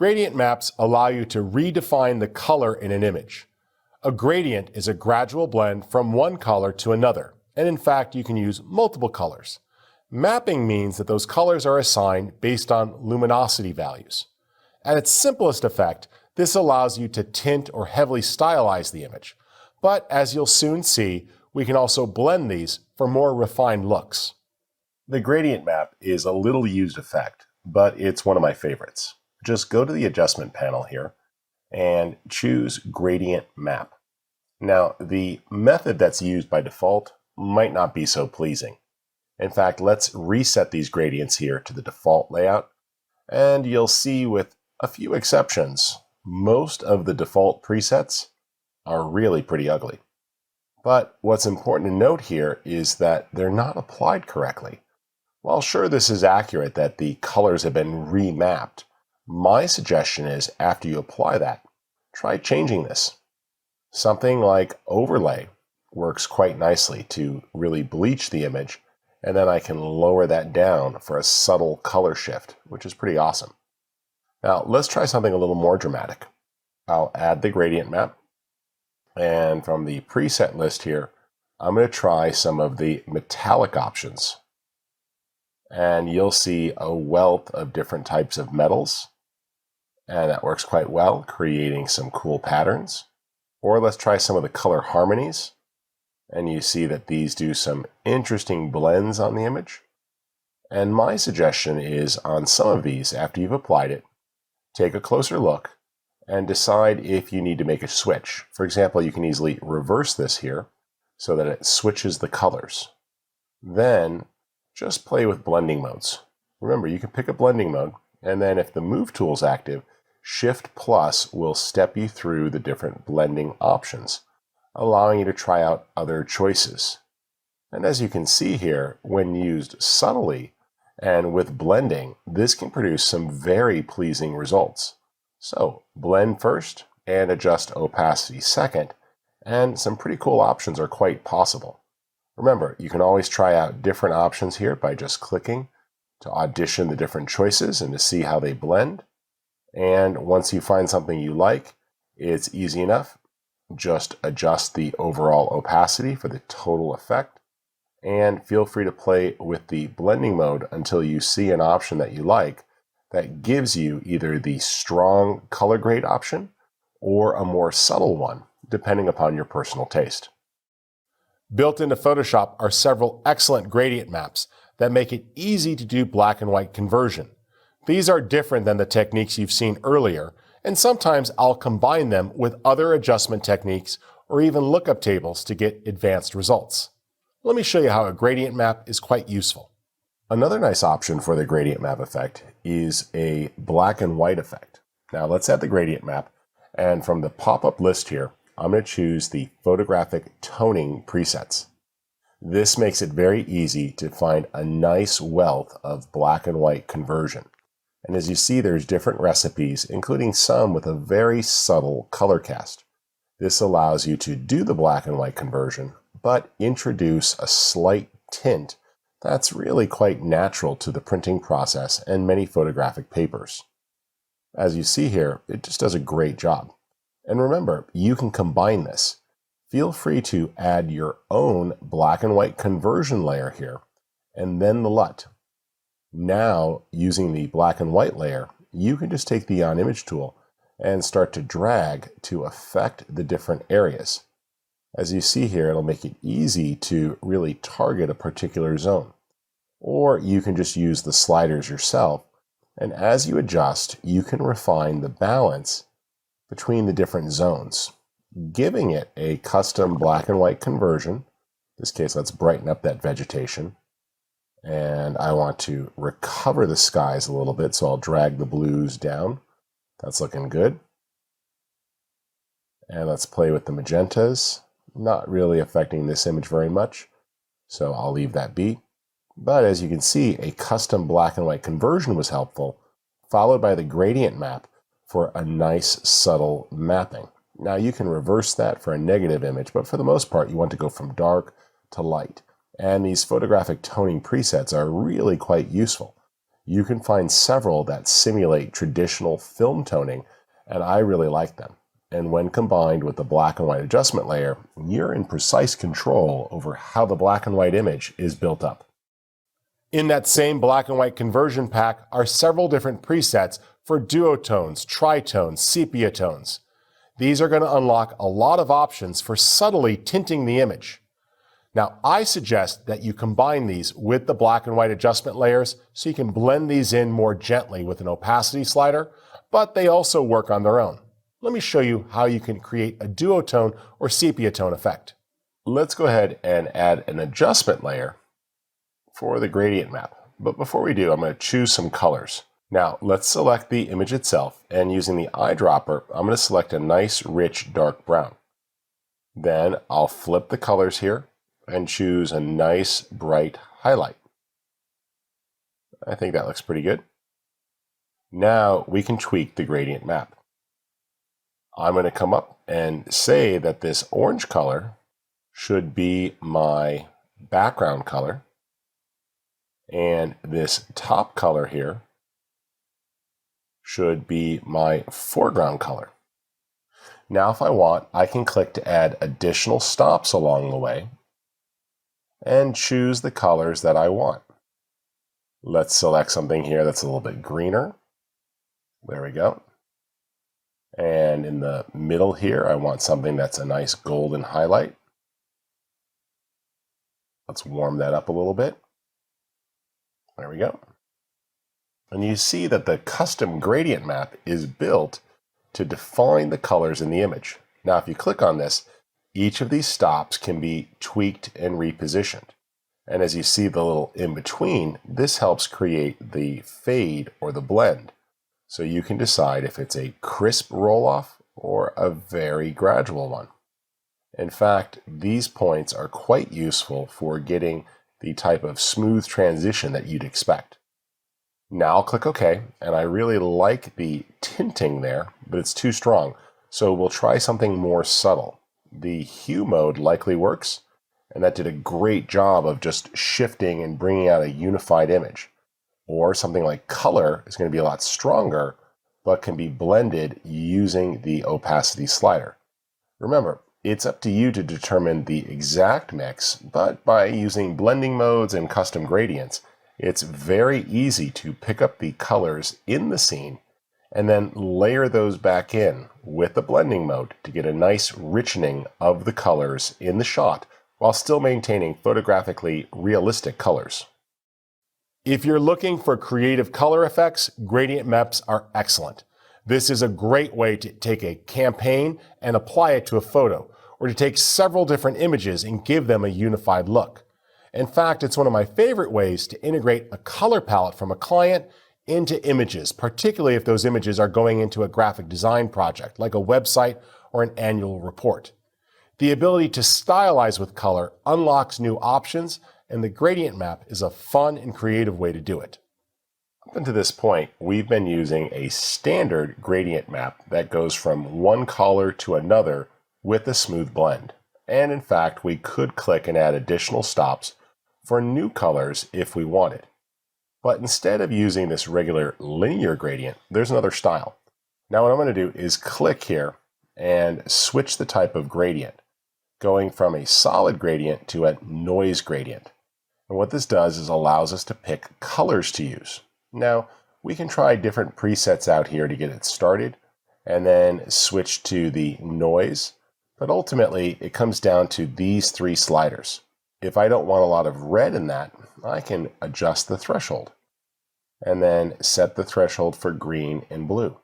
Gradient maps allow you to redefine the color in an image. A gradient is a gradual blend from one color to another, and in fact you can use multiple colors. Mapping means that those colors are assigned based on luminosity values. At its simplest effect, this allows you to tint or heavily stylize the image. But as you'll soon see, we can also blend these for more refined looks. The gradient map is a little used effect, but it's one of my favorites. Just go to the adjustment panel here and choose Gradient Map. Now, the method that's used by default might not be so pleasing. In fact, let's reset these gradients here to the default layout, and you'll see with a few exceptions, most of the default presets are really pretty ugly. But what's important to note here is that they're not applied correctly. While sure this is accurate that the colors have been remapped, my suggestion is after you apply that, try changing this. Something like overlay works quite nicely to really bleach the image, and then I can lower that down for a subtle color shift, which is pretty awesome. Now let's try something a little more dramatic. I'll add the gradient map, and from the preset list here, I'm going to try some of the metallic options. And you'll see a wealth of different types of metals, and that works quite well, creating some cool patterns. Or let's try some of the color harmonies, and you see that these do some interesting blends on the image. And my suggestion is on some of these, after you've applied it, take a closer look and decide if you need to make a switch. For example, you can easily reverse this here so that it switches the colors. Then just play with blending modes. Remember, you can pick a blending mode, and then if the Move tool is active, Shift plus will step you through the different blending options, allowing you to try out other choices. And as you can see here, when used subtly and with blending, this can produce some very pleasing results. So blend first and adjust opacity second, and some pretty cool options are quite possible. Remember, you can always try out different options here by just clicking to audition the different choices and to see how they blend. And once you find something you like, it's easy enough. Just adjust the overall opacity for the total effect, and feel free to play with the blending mode until you see an option that you like that gives you either the strong color grade option or a more subtle one, depending upon your personal taste. Built into Photoshop are several excellent gradient maps that make it easy to do black and white conversion. These are different than the techniques you've seen earlier, and sometimes I'll combine them with other adjustment techniques or even lookup tables to get advanced results. Let me show you how a gradient map is quite useful. Another nice option for the gradient map effect is a black and white effect. Now let's add the gradient map, and from the pop-up list here, I'm going to choose the photographic toning presets. This makes it very easy to find a nice wealth of black and white conversion. And as you see, there's different recipes, including some with a very subtle color cast. This allows you to do the black and white conversion, but introduce a slight tint that's really quite natural to the printing process and many photographic papers. As you see here, it just does a great job. And remember, you can combine this. Feel free to add your own black and white conversion layer here, and then the LUT. Now, using the black and white layer, you can just take the On-Image tool and start to drag to affect the different areas. As you see here, it'll make it easy to really target a particular zone. Or you can just use the sliders yourself, and as you adjust, you can refine the balance between the different zones, giving it a custom black and white conversion. In this case, let's brighten up that vegetation. And I want to recover the skies a little bit, so I'll drag the blues down. That's looking good. And let's play with the magentas. Not really affecting this image very much, so I'll leave that be. But as you can see, a custom black and white conversion was helpful, followed by the gradient map for a nice subtle mapping. Now you can reverse that for a negative image, but for the most part you want to go from dark to light. And these photographic toning presets are really quite useful. You can find several that simulate traditional film toning, and I really like them. And when combined with the black and white adjustment layer, you're in precise control over how the black and white image is built up. In that same black and white conversion pack are several different presets for duotones, tritones, sepia tones. These are going to unlock a lot of options for subtly tinting the image. Now, I suggest that you combine these with the black and white adjustment layers so you can blend these in more gently with an opacity slider, but they also work on their own. Let me show you how you can create a duotone or sepia tone effect. Let's go ahead and add an adjustment layer for the gradient map. But before we do, I'm going to choose some colors. Now, let's select the image itself, and using the eyedropper, I'm going to select a nice, rich, dark brown. Then I'll flip the colors here and choose a nice, bright highlight. I think that looks pretty good. Now we can tweak the gradient map. I'm going to come up and say that this orange color should be my background color, and this top color here should be my foreground color. Now if I want, I can click to add additional stops along the way and choose the colors that I want. Let's select something here that's a little bit greener. There we go. And in the middle here, I want something that's a nice golden highlight. Let's warm that up a little bit. There we go. And you see that the custom gradient map is built to define the colors in the image. Now, if you click on this, each of these stops can be tweaked and repositioned. And as you see the little in between, this helps create the fade or the blend. So you can decide if it's a crisp roll-off or a very gradual one. In fact, these points are quite useful for getting the type of smooth transition that you'd expect. Now I'll click OK, and I really like the tinting there, but it's too strong. So we'll try something more subtle. The hue mode likely works, and that did a great job of just shifting and bringing out a unified image. Or something like color is going to be a lot stronger, but can be blended using the opacity slider. Remember, it's up to you to determine the exact mix, but by using blending modes and custom gradients, it's very easy to pick up the colors in the scene and then layer those back in with the blending mode to get a nice richening of the colors in the shot while still maintaining photographically realistic colors. If you're looking for creative color effects, gradient maps are excellent. This is a great way to take a campaign and apply it to a photo, or to take several different images and give them a unified look. In fact, it's one of my favorite ways to integrate a color palette from a client into images, particularly if those images are going into a graphic design project, like a website or an annual report. The ability to stylize with color unlocks new options, and the gradient map is a fun and creative way to do it. Up until this point, we've been using a standard gradient map that goes from one color to another with a smooth blend. And in fact, we could click and add additional stops for new colors if we wanted. But instead of using this regular linear gradient, there's another style. Now what I'm going to do is click here and switch the type of gradient, going from a solid gradient to a noise gradient. And what this does is allows us to pick colors to use. Now, we can try different presets out here to get it started, and then switch to the noise. But ultimately, it comes down to these three sliders. If I don't want a lot of red in that, I can adjust the threshold and then set the threshold for green and blue.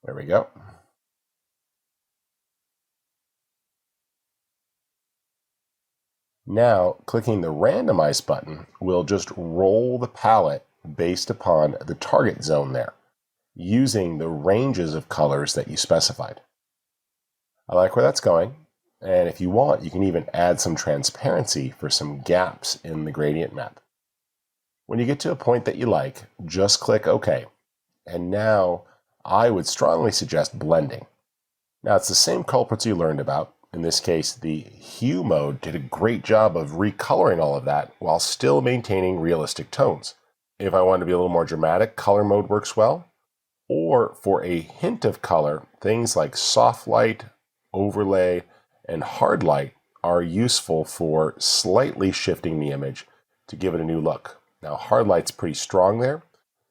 There we go. Now, clicking the Randomize button will just roll the palette based upon the target zone there, using the ranges of colors that you specified. I like where that's going, and if you want, you can even add some transparency for some gaps in the gradient map. When you get to a point that you like, just click OK. And now I would strongly suggest blending. Now, it's the same culprits you learned about, In this case, the hue mode did a great job of recoloring all of that while still maintaining realistic tones. If I want to be a little more dramatic, color mode works well. Or for a hint of color, things like soft light, overlay, and hard light are useful for slightly shifting the image to give it a new look. Now, hard light's pretty strong there,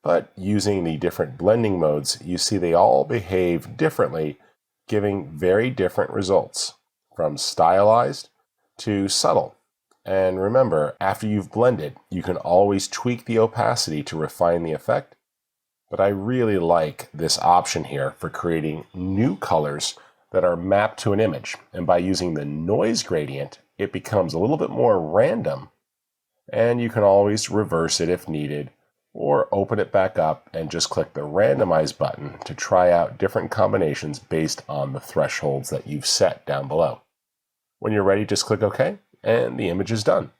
but using the different blending modes, you see they all behave differently, giving very different results, from stylized to subtle. And remember, after you've blended, you can always tweak the opacity to refine the effect. But I really like this option here for creating new colors that are mapped to an image. And by using the noise gradient, it becomes a little bit more random. And you can always reverse it if needed, or open it back up and just click the randomize button to try out different combinations based on the thresholds that you've set down below. When you're ready, just click OK, and the image is done.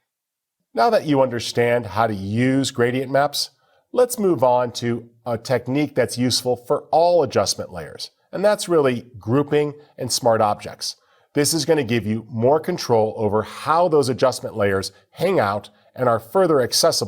Now that you understand how to use gradient maps, let's move on to a technique that's useful for all adjustment layers, and that's really grouping and smart objects. This is going to give you more control over how those adjustment layers hang out and are further accessible